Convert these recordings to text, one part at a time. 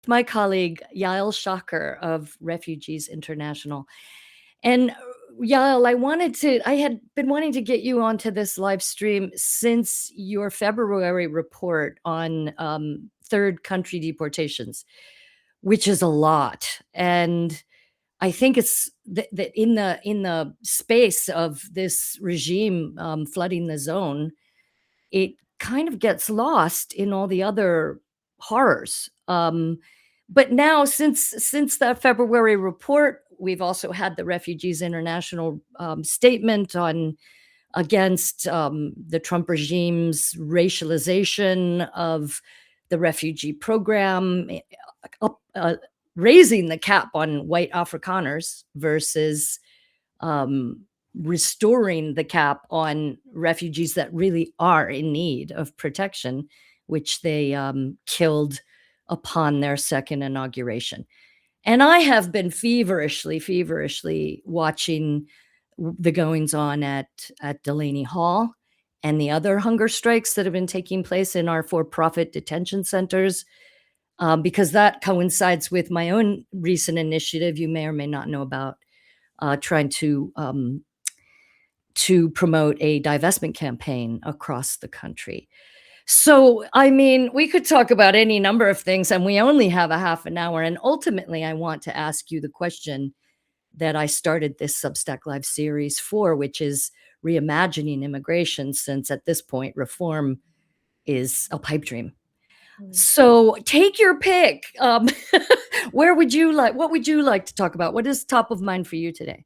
my colleague Yael Schacher of Refugees International. And Yael, I had been wanting to get you onto this live stream since your February report on third country deportations, which is a lot. And I think it's that in the space of this regime flooding the zone, it kind of gets lost in all the other horrors. But now, since the February report, we've also had the Refugees International statement on against the Trump regime's racialization of the refugee program, up, raising the cap on white Afrikaners versus um, restoring the cap on refugees that really are in need of protection, which they killed upon their second inauguration. And I have been feverishly watching the goings on at Delaney Hall and the other hunger strikes that have been taking place in our for-profit detention centers, because that coincides with my own recent initiative you may or may not know about, trying to promote a divestment campaign across the country. So, I mean, we could talk about any number of things, and we only have a half an hour. And ultimately, I want to ask you the question that I started this Substack Live series for, which is reimagining immigration, since at this point, reform is a pipe dream. So take your pick. What would you like to talk about? What is top of mind for you today?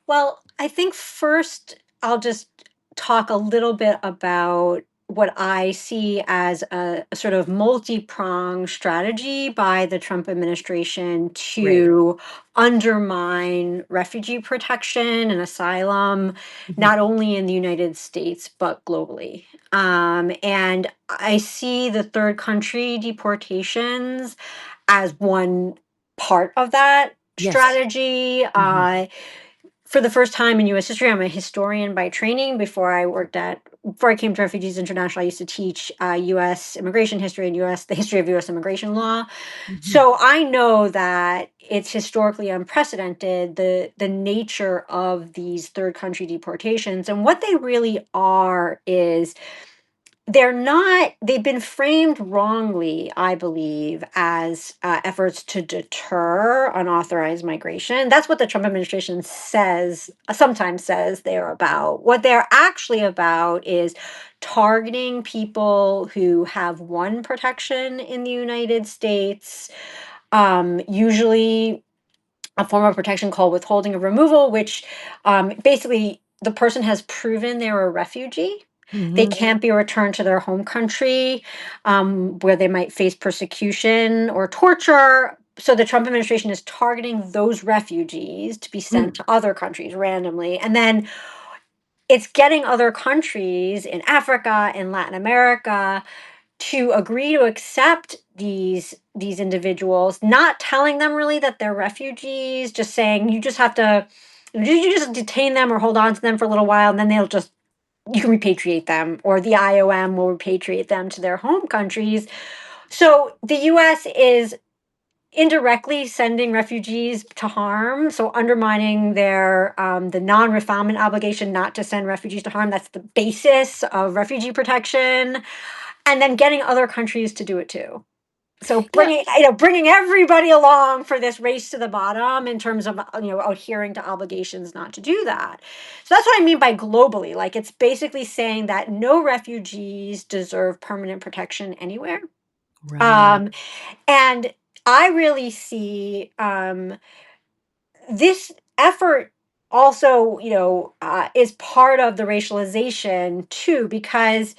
Well, I think first I'll just talk a little bit about what I see as a sort of multi-pronged strategy by the Trump administration Great. to undermine refugee protection and asylum, Mhm. not only in the United States, but globally. And I see the third country deportations as one part of that Yes. strategy. Mhm. For the first time in U.S. history, I'm a historian by training. Before I came to Refugees International, I used to teach U.S. immigration history and the history of U.S. immigration law. Mhm. So I know that it's historically unprecedented, the nature of these third country deportations. And what they really are is they've been framed wrongly, I believe, as efforts to deter unauthorized migration. That's what the Trump administration sometimes says they're about. What they're actually about is targeting people who have won protection in the United States, usually a form of protection called withholding of removal, which basically the person has proven they're a refugee. They Mhm. can't be returned to their home country, where they might face persecution or torture. So the Trump administration is targeting those refugees to be sent Mm. to other countries randomly. And then it's getting other countries in Africa, in Latin America, to agree to accept these individuals, not telling them really that they're refugees, just saying you just detain them or hold on to them for a little while, and then you can repatriate them, or the IOM will repatriate them to their home countries. So the US is indirectly sending refugees to harm, so undermining their the non-refoulement obligation not to send refugees to harm. That's the basis of refugee protection, and then getting other countries to do it too. So Yeah. bringing everybody along for this race to the bottom in terms of adhering to obligations not to do that. So that's what I mean by globally. Like, it's basically saying that no refugees deserve permanent protection anywhere. Right. Um, and I really see this effort also, is part of the racialization too, because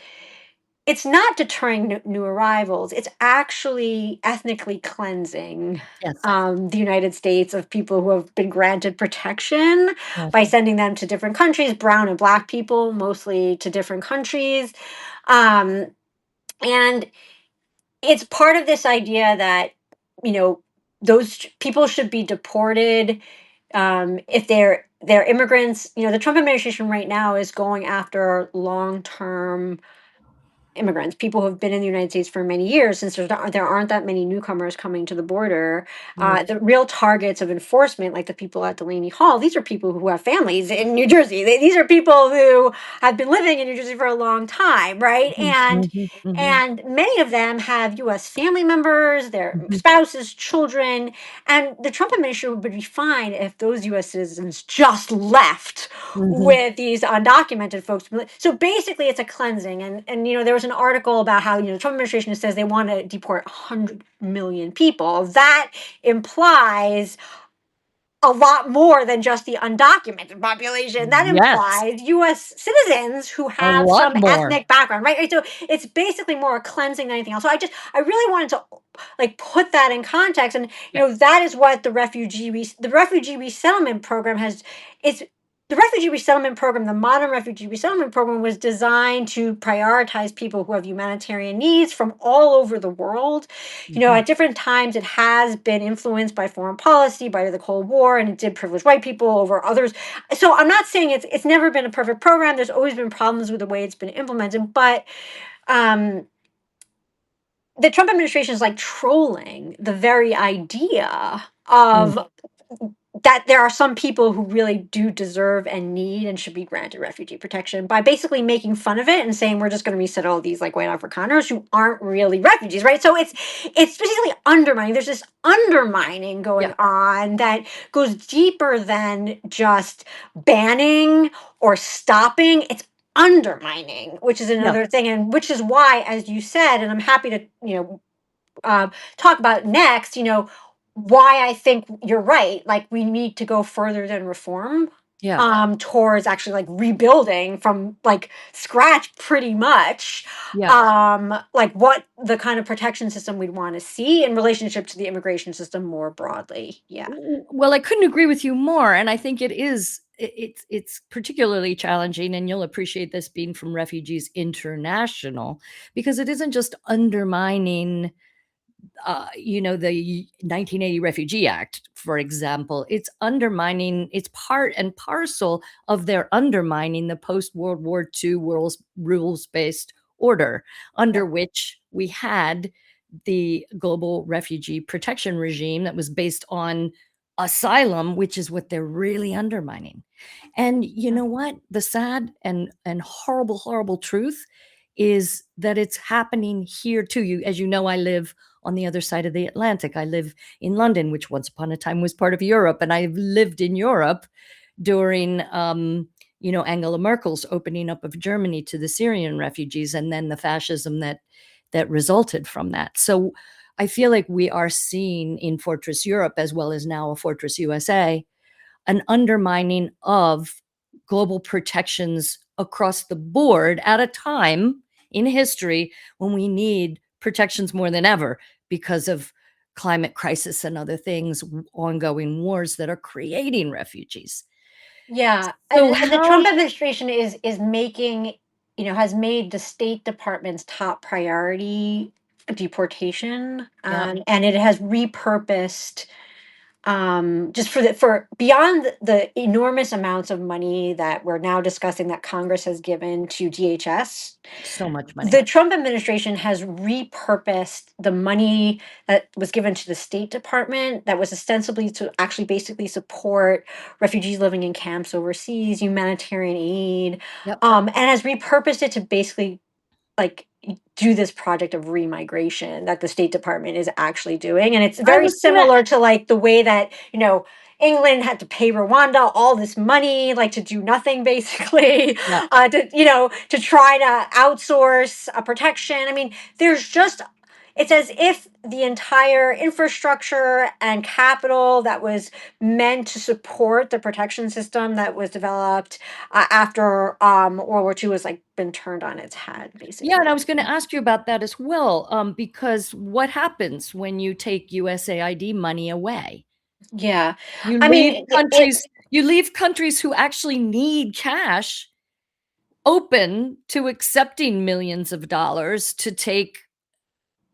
it's not deterring new arrivals. It's actually ethnically cleansing Yes. the United States of people who have been granted protection by Gotcha. sending them to different countries, brown and black people, mostly to different countries. Um, and it's part of this idea that, you know, those people should be deported if they're immigrants. The Trump administration right now is going after long term immigrants, people who have been in the United States for many years, since there aren't that many newcomers coming to the border. Mm, The real targets of enforcement, like the people at Delaney Hall, these are people who have families in New Jersey. These are people who have been living in New Jersey for a long time, right? mhm, mhm, mhm, And many of them have U.S. family members, their mhm, spouses, children, and the Trump administration would be fine if those U.S. citizens just left mhm. with these undocumented folks. So basically, it's a cleansing. And there was an article about how the Trump administration says they want to deport 100 million people. That implies a lot more than just the undocumented population. That Yes, implies U.S. citizens who a have lot some more. ethnic background, right? So it's basically more a cleansing than anything else. So I really wanted to like put that in context, and Yeah. that is what the refugee resettlement program has. It's the refugee resettlement program, the modern refugee resettlement program, was designed to prioritize people who have humanitarian needs from all over the world. Mhm. At different times it has been influenced by foreign policy, by the Cold War, and it did privilege white people over others. So I'm not saying it's never been a perfect program. There's always been problems with the way it's been implemented, but um, the Trump administration is like trolling the very idea Mm, of that there are some people who really do deserve and need and should be granted refugee protection by basically making fun of it and saying we're just going to resettle these like white Afrikaners who aren't really refugees, right? So it's basically undermining. There's this undermining yeah, going on that goes deeper than just banning or stopping. It's undermining, which is yeah. another thing, and which is why, as you said, and I'm happy to talk about next, why I think you're right. Like, we need to go further than reform, Yeah, towards actually like rebuilding from like scratch pretty much, yeah. like what the kind of protection system we'd want to see in relationship to the immigration system more broadly. Yeah. Well, I couldn't agree with you more, and I think it is it's particularly challenging, and you'll appreciate this being from Refugees International, because it isn't just undermining the 1980 Refugee Act, for example. It's undermining, it's part and parcel of their undermining the post World War II rules based order, Yeah. under which we had the global refugee protection regime that was based on asylum, which is what they're really undermining. And you Yeah. know what? The sad and horrible, horrible truth is that it's happening here too. As you know, I live on the other side of the Atlantic. I live in London, which once upon a time was part of Europe, and I've lived in Europe during Angela Merkel's opening up of Germany to the Syrian refugees, and then the fascism that resulted from that. So I feel like we are seeing in Fortress Europe, as well as now a Fortress USA, an undermining of global protections across the board at a time in history when we need protections more than ever because of climate crisis and other things, ongoing wars that are creating refugees. Yeah, So and the how Trump administration is making, has made the State Department's top priority deportation, Yeah, and it has repurposed, just for beyond the enormous amounts of money that we're now discussing that Congress has given to DHS. so much money. The Trump administration has repurposed the money that was given to the State Department that was ostensibly to actually basically support refugees living in camps overseas, humanitarian aid, Yep. and has repurposed it to basically like do this project of remigration that the State Department is actually doing. And it's I very was gonna similar to like the way that, England had to pay Rwanda all this money, like to do nothing basically, Yeah. to try to outsource a protection. I mean, it's as if the entire infrastructure and capital that was meant to support the protection system that was developed after World War II has like been turned on its head, Yeah, and basically. I was gonna ask you about that as well, because what happens when you take USAID money away? Yeah, You I leave mean, countries you leave countries who actually need cash open to accepting millions of dollars to take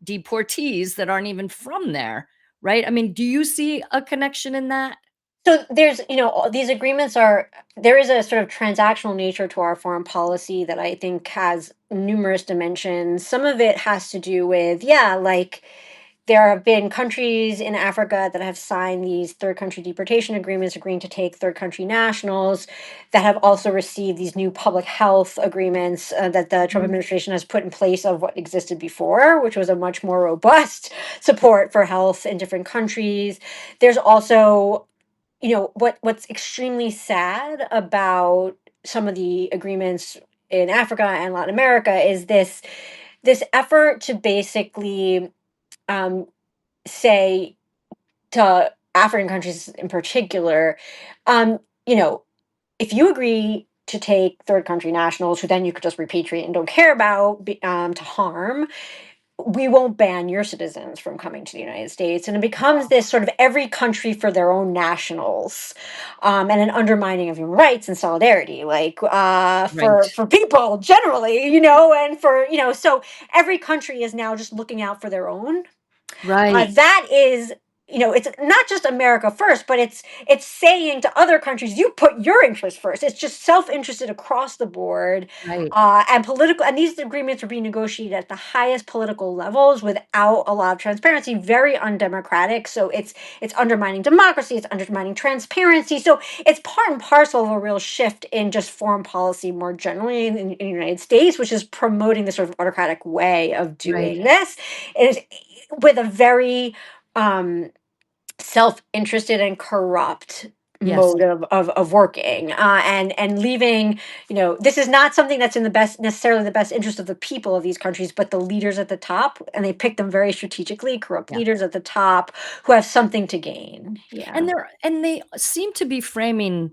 deportees that aren't even from there, right? I mean, do you see a connection in that? So there's, these agreements are, there is a sort of transactional nature to our foreign policy that I think has numerous dimensions. Some of it has to do with, yeah, like there have been countries in Africa that have signed these third country deportation agreements, agreeing to take third country nationals, that have also received these new public health agreements that the Trump Mhm. administration has put in place of what existed before, which was a much more robust support for health in different countries. There's also, what's extremely sad about some of the agreements in Africa and Latin America is this effort to basically um, say to African countries in particular, um, you know, if you agree to take third country nationals who then you could just repatriate and don't care about to harm, we won't ban your citizens from coming to the United States. And it becomes this sort of every country for their own nationals, and an undermining of human rights and solidarity, like Right. for people generally, and for, so every country is now just looking out for their own. Right. That is, it's not just America first, but it's saying to other countries, you put your interests first. It's just self-interested across the board, Right. and political. And these agreements are being negotiated at the highest political levels without a lot of transparency, very undemocratic. So it's undermining democracy. It's undermining transparency. So it's part and parcel of a real shift in just foreign policy more generally in the United States, which is promoting this sort of autocratic way of Right. doing this. It is with a very um self-interested and corrupt Yes. mode of working, and leaving, this is not something that's in the best, necessarily the best interest of the people of these countries, but the leaders at the top, and they pick them very strategically, corrupt Yeah. leaders at the top who have something to gain. Yeah. And they seem to be framing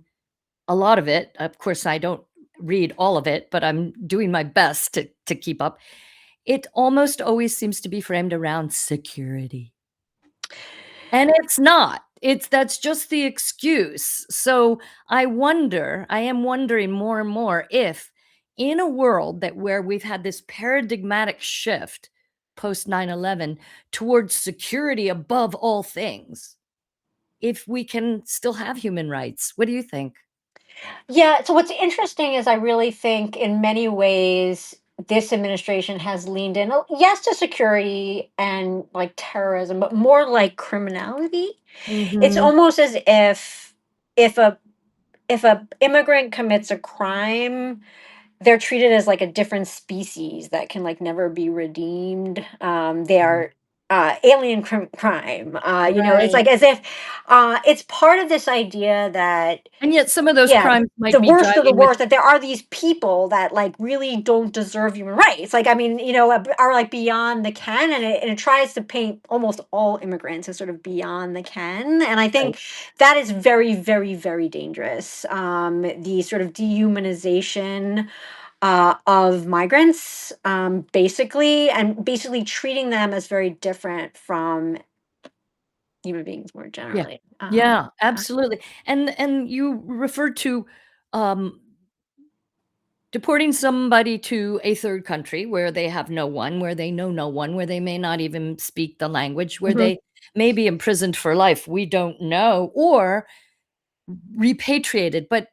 a lot of it. Of course, I don't read all of it, but I'm doing my best to keep up. It almost always seems to be framed around security. And it's not. It's that's just the excuse. So I am wondering more and more if in a world that where we've had this paradigmatic shift post 9/11 towards security above all things, if we can still have human rights. What do you think? Yeah, so what's interesting is I really think in many ways this administration has leaned in, yes, to security and like terrorism, but more like criminality. It's Mhm. almost as if a if a immigrant commits a crime, they're treated as like a different species that can like never be redeemed. They Yeah. are alien crime. It's Right. like as if it's part of this idea that, And yet some of those yeah, crimes might the be worst of the driving with worst, that there are these people that like really don't deserve human rights. Like, I mean, are like beyond the ken, and it tries to paint almost all immigrants as sort of beyond the ken. And I right. think that is very, very, very dangerous. The sort of dehumanization of migrants, basically, and basically treating them as very different from human beings more Yeah. generally. Yeah, Yeah. absolutely. And you referred to, um, deporting somebody to a third country where they have no one, where they know no one, where they may not even speak the language, where Mhm. they may be imprisoned for life, we don't know, or repatriated. But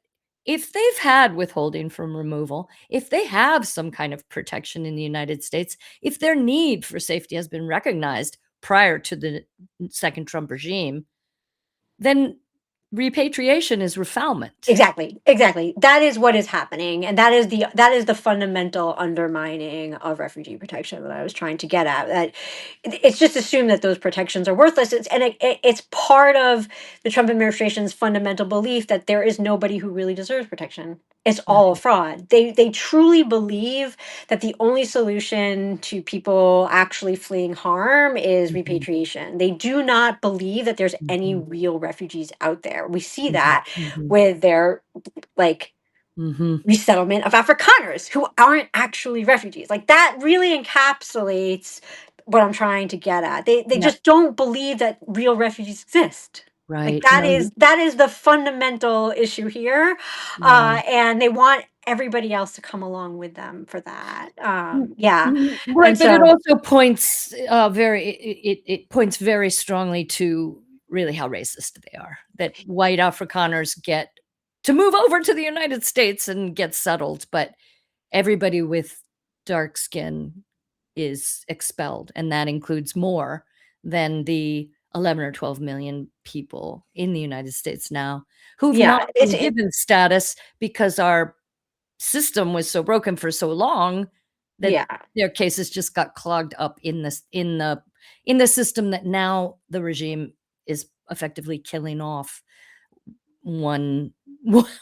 if they've had withholding from removal, if they have some kind of protection in the United States, if their need for safety has been recognized prior to the second Trump regime, then repatriation is refoulement. Exactly, exactly. That is what is happening, and that is the fundamental undermining of refugee protection that I was trying to get at. That it's just assumed that those protections are worthless. It's part of the Trump administration's fundamental belief that there is nobody who really deserves protection. It's all a Right. fraud. They truly believe that the only solution to people actually fleeing harm is Mhm, repatriation. They do not believe that there's any mhm, real refugees out there. We see mhm, that mhm, with their like mhm. resettlement of Afrikaners who aren't actually refugees. Like that really encapsulates what I'm trying to get at. They Yeah, just don't believe that real refugees exist. Like right. that No, is that is the fundamental issue here, yeah. and they want everybody else to come along with them for that. Mm, Yeah, right, and but it so also points, very it points very strongly to really how racist they are, that white Afrikaners get to move over to the United States and get settled, but everybody with dark skin is expelled, and that includes more than the 11 or 12 million people in the United States now who've Yeah, not been given status because our system was so broken for so long that yeah. their cases just got clogged up in this in the system that now the regime is effectively killing off one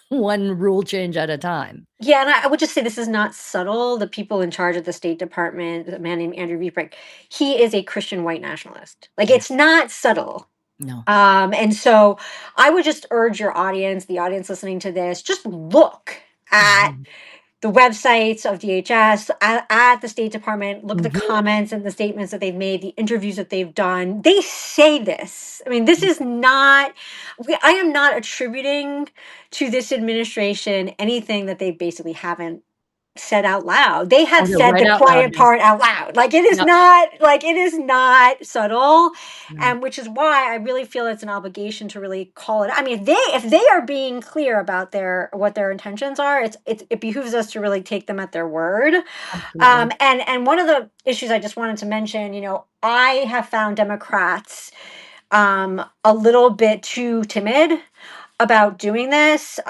one rule change at a time. Yeah, and I would just say this is not subtle. The people in charge of the State Department, a man named Andrew Viebrick, he is a Christian white nationalist. Like, Yeah. it's not subtle. No. And so I would just urge your audience, the audience listening to this, just look at Mhm. the websites of DHS, at the State Department, look at the Mhm. comments and the statements that they've made, the interviews that they've done. They say this. I mean, this is not, I am not attributing to this administration anything that they basically haven't said out loud. They Oh, have they're said right the out loud quiet now. part out loud. Yep. Like it is not subtle. No. And which is why I really feel it's an obligation to really call it. I mean, if they are being clear about their what their intentions are, it behooves us to really take them at their word. Absolutely. And one of the issues I just wanted to mention, I have found Democrats a little bit too timid about doing this,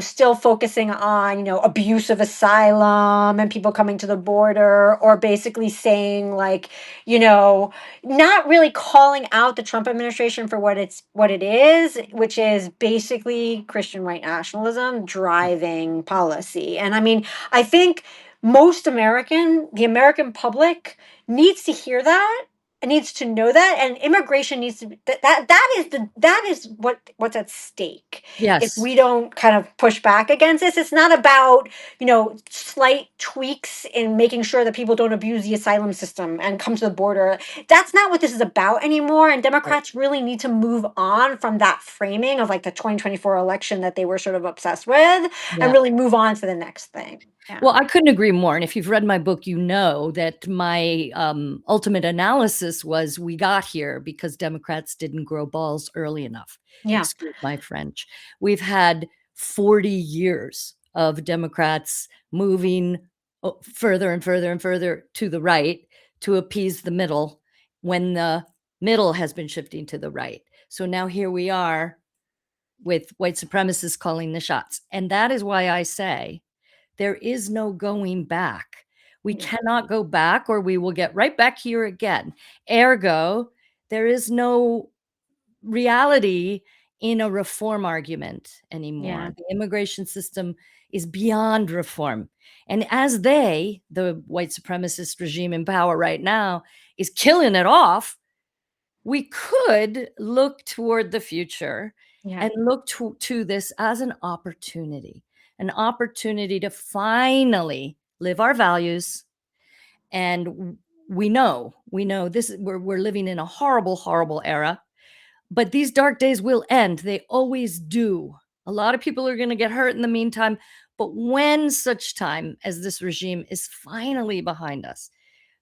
still focusing on, abuse of asylum and people coming to the border, or basically saying like, not really calling out the Trump administration for what it is, which is basically Christian white nationalism driving policy. And I mean, I think the American public needs to hear that, needs to know that, and immigration needs to be that is what's at stake if Yes. we don't kind of push back against this. It's not about slight tweaks in making sure that people don't abuse the asylum system and come to the border. That's not what this is about anymore, and Right. Democrats really need to move on from that framing of like the 2024 election that they were sort of obsessed with, and Yeah. really move on to the next thing. Yeah. Well, I couldn't agree more, and if you've read my book, you know that my, ultimate analysis was we got here because Democrats didn't grow balls early enough. Yeah. Excuse my French. We've had 40 years of Democrats moving further and further and further to the right to appease the middle when the middle has been shifting to the right. So now here we are with white supremacists calling the shots, and that is why I say there is no going back. We Yeah. cannot go back or we will get right back here again. Ergo, there is no reality in a reform argument Yeah. anymore. The immigration system is beyond reform. And as the white supremacist regime in power right now, is killing it off, we could look toward the future Yeah. and look to this as an opportunity to finally live our values. And we know this we're living in a horrible, horrible era, but these dark days will end. They always do. A lot of people are going to get hurt in the meantime, but when such time as this regime is finally behind us,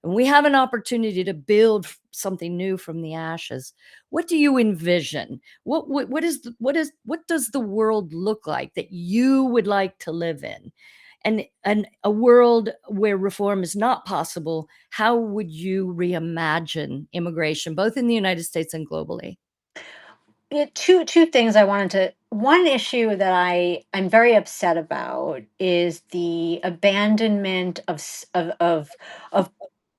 and we have an opportunity to build something new from the ashes. What do you envision? What does the world look like that you would like to live in? And a world where reform is not possible, how would you reimagine immigration, both in the United States and globally? Yeah, two things I wanted to. One issue that I'm very upset about is the abandonment of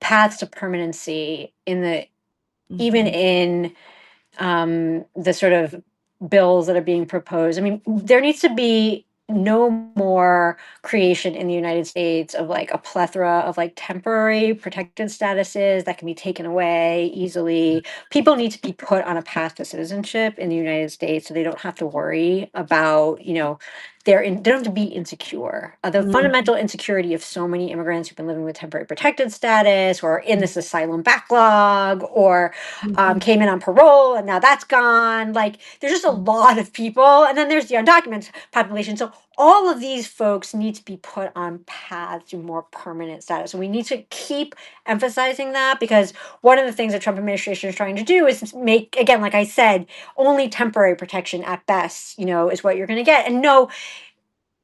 paths to permanency in the even Mhm. in the sort of bills that are being proposed. I mean, there needs to be no more creation in the United States of like a plethora of like temporary protected statuses that can be taken away easily. People need to be put on a path to citizenship in the United States so they don't have to worry about, they don't have to be insecure. The Mhm. fundamental insecurity of so many immigrants who've been living with temporary protected status or in Mhm. this asylum backlog or Mhm. came in on parole and now that's gone. Like there's just a Mhm. lot of people, and then there's the undocumented population. So all of these folks need to be put on paths to more permanent status. So we need to keep emphasizing that, because one of the things the Trump administration is trying to do is make, again, like I said, only temporary protection at best, is what you're going to get. And no,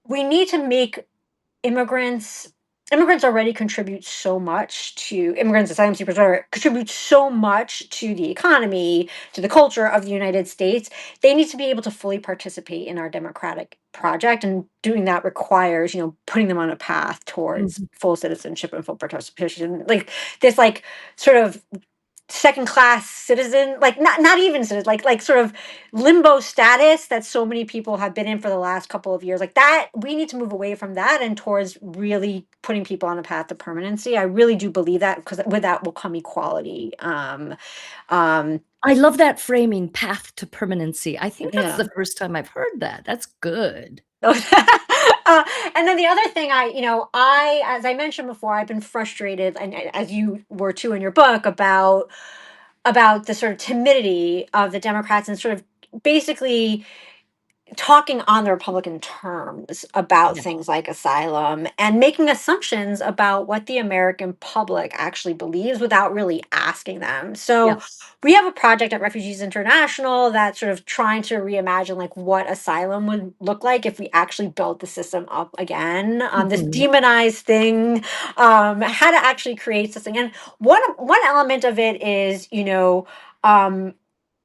we need to make immigrants immigrants already contribute so much to immigrants, asylum seekers, whatever, contribute so much to the economy, to the culture of the United States. They need to be able to fully participate in our democratic project, and doing that requires, putting them on a path towards Mhm. full citizenship and full participation. Like this, like sort of second class citizen, like not even citizen, like sort of limbo status that so many people have been in for the last couple of years. Like that, we need to move away from that and towards really putting people on a path to permanency. I really do believe that, because with that will come equality. Um I love that framing, path to permanency. I think that's yeah. the first time I've heard that. That's good. And then the other thing, I, as I mentioned before, I've been frustrated, and as you were too in your book, about the sort of timidity of the Democrats, and sort of basically talking on the Republican terms about Yeah. things like asylum, and making assumptions about what the American public actually believes without really asking them. Yeah. So we have a project at Refugees International that's sort of trying to reimagine like what asylum would look like if we actually built the system up again. This Mhm. demonized thing, how to actually create something. And one element of it is, um,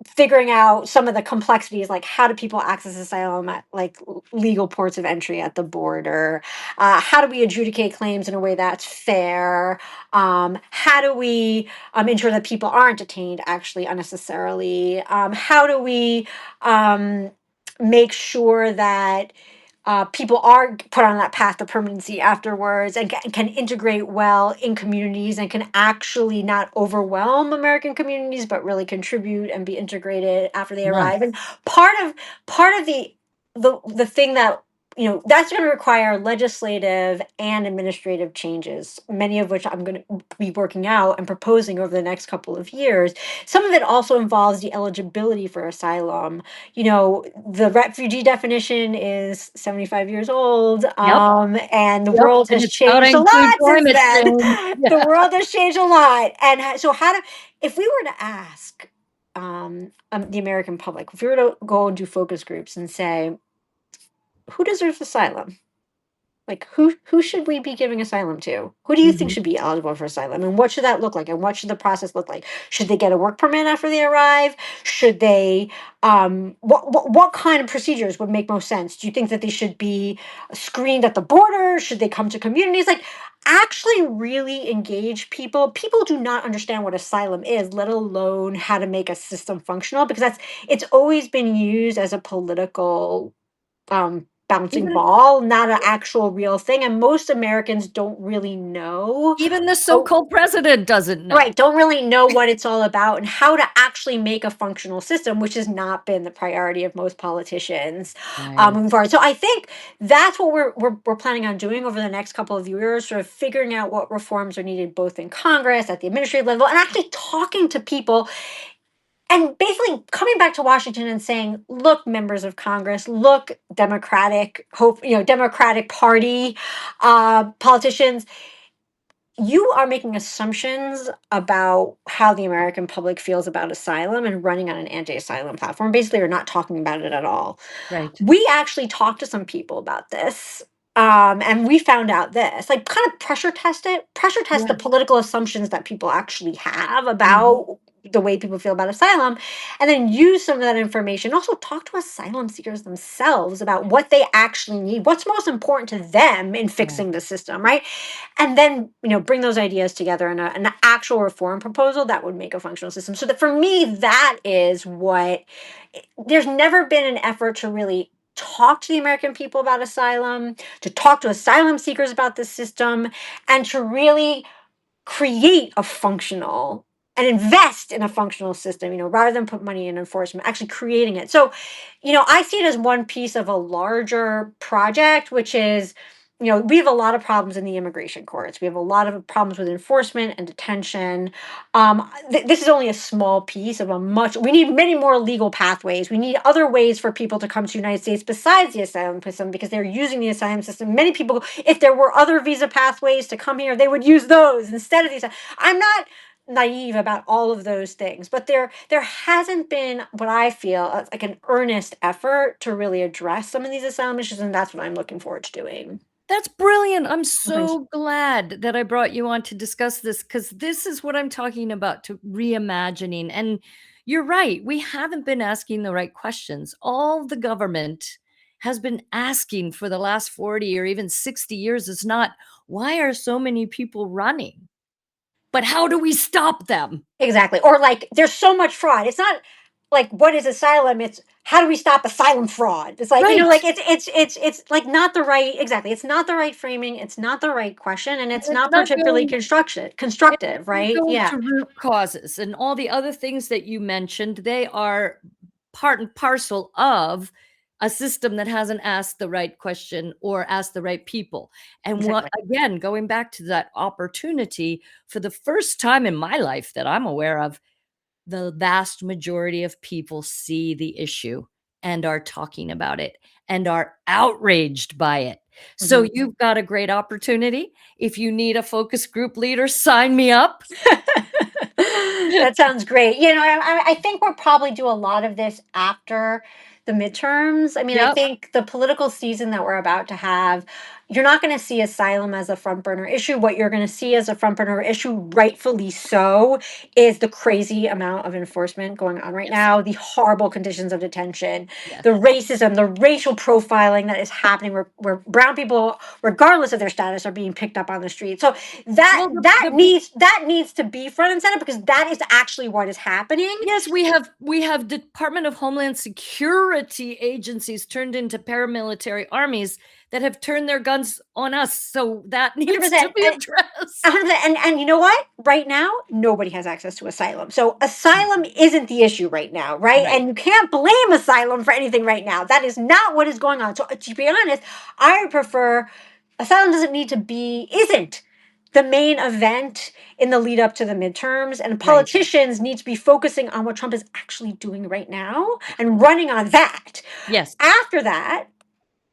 figuring out some of the complexities, like how do people access asylum at like legal ports of entry at the border, how do we adjudicate claims in a way that's fair, how do we ensure that people aren't detained actually unnecessarily, how do we um, make sure that people are put on that path to permanency afterwards, and can integrate well in communities, and can actually not overwhelm American communities, but really contribute and be integrated after they arrive. Nice. And part of the thing that, that's going to require legislative and administrative changes, many of which I'm going to be working out and proposing over the next couple of years. Some of it also involves the eligibility for asylum. The refugee definition is 75 years old, Yep. and the Yep. world And has it's gotta changed a include lot since climate then. change. The Yeah. world has changed a lot. And so, if we were to ask the American public, if we were to go and do focus groups and say, who deserves asylum? Like, who should we be giving asylum to? Who do you think Mhm. should be eligible for asylum? And what should that look like? And what should the process look like? Should they get a work permit after they arrive? Should they what kind of procedures would make most sense? Do you think that they should be screened at the border? Should they come to communities? Like, actually really engage people. People do not understand what asylum is, let alone how to make a system functional, because it's always been used as a political bouncing Even ball, not an actual real thing, and most Americans don't really know. even the Oh, so-called president doesn't know. right, don't really know what it's all about and how to actually make a functional system, which has not been the priority of most politicians Right. moving forward. So I think that's what we're planning on doing over the next couple of years, sort of figuring out what reforms are needed both in Congress, at the administrative level, and actually talking to people, and basically coming back to Washington and saying, "Look, members of Congress, look, Democratic Party politicians, you are making assumptions about how the American public feels about asylum and running on an anti-asylum platform. Basically, you're not talking about it at all." Right. We actually talked to some people about this. And we found out this, like, kind of pressure test the Yeah. political assumptions that people actually have Mhm. about the way people feel about asylum, and then use some of that information. Also, talk to asylum seekers themselves about what they actually need, what's most important to them in Yeah. fixing the system, right? And then, bring those ideas together in an actual reform proposal that would make a functional system. So that, for me, that is what, there's never been an effort to really talk to the American people about asylum, to talk to asylum seekers about the system, and to really create a functional and invest in a functional system, rather than put money in enforcement, actually creating it. So, I see it as one piece of a larger project, which is we have a lot of problems in the immigration courts. We have a lot of problems with enforcement and detention. This is only a small piece of a much. We need many more legal pathways. We need other ways for people to come to the United States besides the asylum system, because they're using the asylum system. Many people, if there were other visa pathways to come here, they would use those instead of these. I'm not naive about all of those things, but there hasn't been what I feel like an earnest effort to really address some of these asylum issues, and that's what I'm looking forward to doing. That's brilliant. I'm Well, thanks. so glad that I brought you on to discuss this, because this is what I'm talking about, to reimagining. And you're right. We haven't been asking the right questions. All the government has been asking for the last 40 or even 60 years is not, why are so many people running? But how do we stop them? Exactly. Or like there's so much fraud. It's not like what is asylum, it's how do we stop asylum fraud? It's like, Right. like it's like not the right, exactly. It's not the right framing, it's not the right question, and it's And it's not not particularly going constructive, right? going Yeah. to root causes, and all the other things that you mentioned, they are part and parcel of a system that hasn't asked the right question or asked the right people. And what, Exactly. again, going back to that opportunity, for the first time in my life that I'm aware of, the vast majority of people see the issue and are talking about it and are outraged by it. So Mhm. you've got a great opportunity. If you need a focus group leader, sign me up. That sounds great. I think we'll probably do a lot of this after the midterms. I mean, I Yep. think the political season that we're about to have, you're not going to see asylum as a front burner issue. What you're going to see as a front burner issue, rightfully so, is the crazy amount of enforcement going on right Yes. now, the horrible conditions of detention, Yes. the racism, the racial profiling that is happening, where brown people, regardless of their status, are being picked up on the street. So that Well, that needs that needs to be front and center, because that is actually what is happening. yes, we have Department of Homeland Security agencies turned into paramilitary armies that have turned their guns on us, so that needs to 100%. be And addressed. 100%. And you know what? Right now, nobody has access to asylum. So asylum isn't the issue right now, right? Right. And you can't blame asylum for anything right now. That is not what is going on. So to be honest, I would prefer asylum doesn't need to be isn't the main event in the lead up to the midterms, and Right. politicians need to be focusing on what Trump is actually doing right now and running on that. Yes. After that,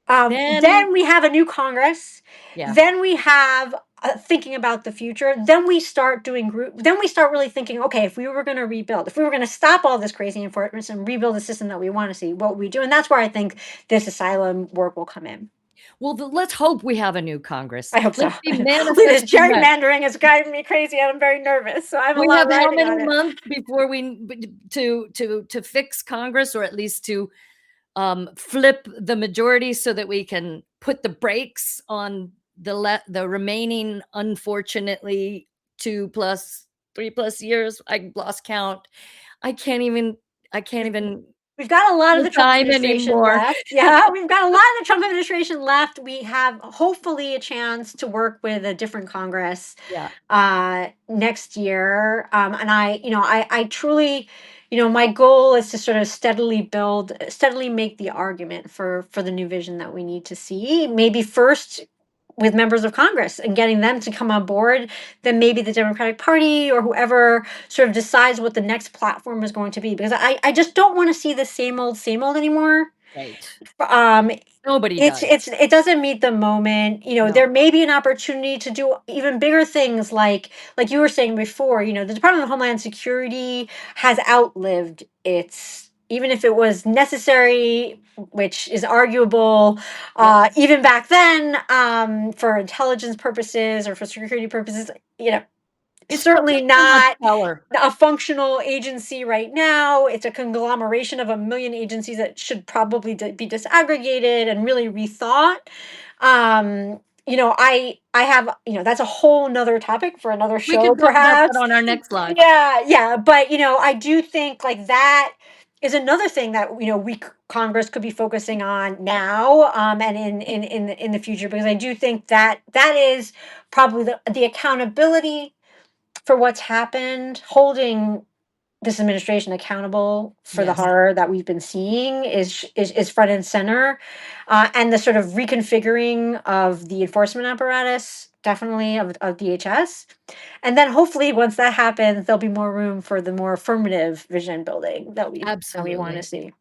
Then then we have a new Congress. yeah. Then we have thinking about the future. Then we start doing group. Then we start really thinking, okay, if we were going to rebuild, if we were going to stop all this crazy enforcement and rebuild the system that we want to see, what would we do? And that's where I think this asylum work will come in. Well, let's hope we have a new Congress. I hope so. Let's be This manifesting that. gerrymandering is driving me crazy, and I'm very nervous. So I have a We lot have how riding many on it. months before to fix Congress, or at least to flip the majority so that we can put the brakes on the remaining, unfortunately, 2 plus 3 plus years. I lost count. I can't even I can't even We've got a lot of the the Trump time administration anymore. left. Yeah, we've got a lot of the Trump administration left. We have hopefully a chance to work with a different Congress Yeah, next year. And I truly, my goal is to sort of steadily make the argument for the new vision that we need to see. Maybe first with members of Congress and getting them to come on board, then maybe the Democratic Party or whoever sort of decides what the next platform is going to be. Because I just don't want to see the same old anymore. right. Um, Nobody does. it doesn't meet the moment. No, There may be an opportunity to do even bigger things, like you were saying before. The Department of Homeland Security has outlived its, even if it was necessary, which is arguable, yep. even back then, for intelligence purposes or for security purposes. It's got Certainly way too much not power. a functional agency right now. It's a conglomeration of a million agencies that should probably be disaggregated and really rethought. I have, that's a whole nother topic for another We show, can talk about that perhaps. on our next live. Yeah, yeah. But, I do think like that is another thing that, Congress could be focusing on now, and in the future, because I do think that that is probably the accountability for what's happened, holding this administration accountable for the Yes, horror that we've been seeing is front and center, and the sort of reconfiguring of the enforcement apparatus, definitely of DHS, and then hopefully once that happens, there'll be more room for the more affirmative vision building that we want to absolutely. see.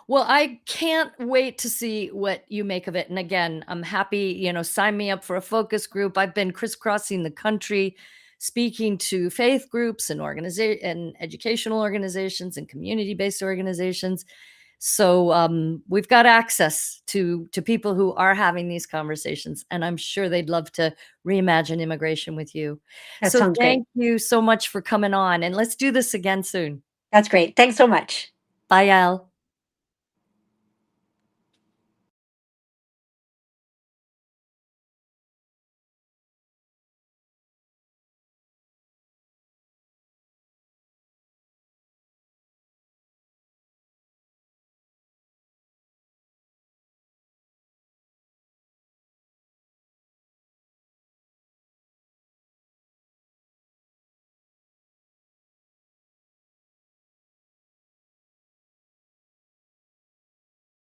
Well, I can't wait to see what you make of it. And again, I'm happy, sign me up for a focus group. I've been crisscrossing the country speaking to faith groups and and educational organizations and community-based organizations. So we've got access to people who are having these conversations, and I'm sure they'd love to reimagine immigration with you. That So sounds great. thank you so much for coming on, and let's do this again soon. That's great. Thanks so much. Bye, Al.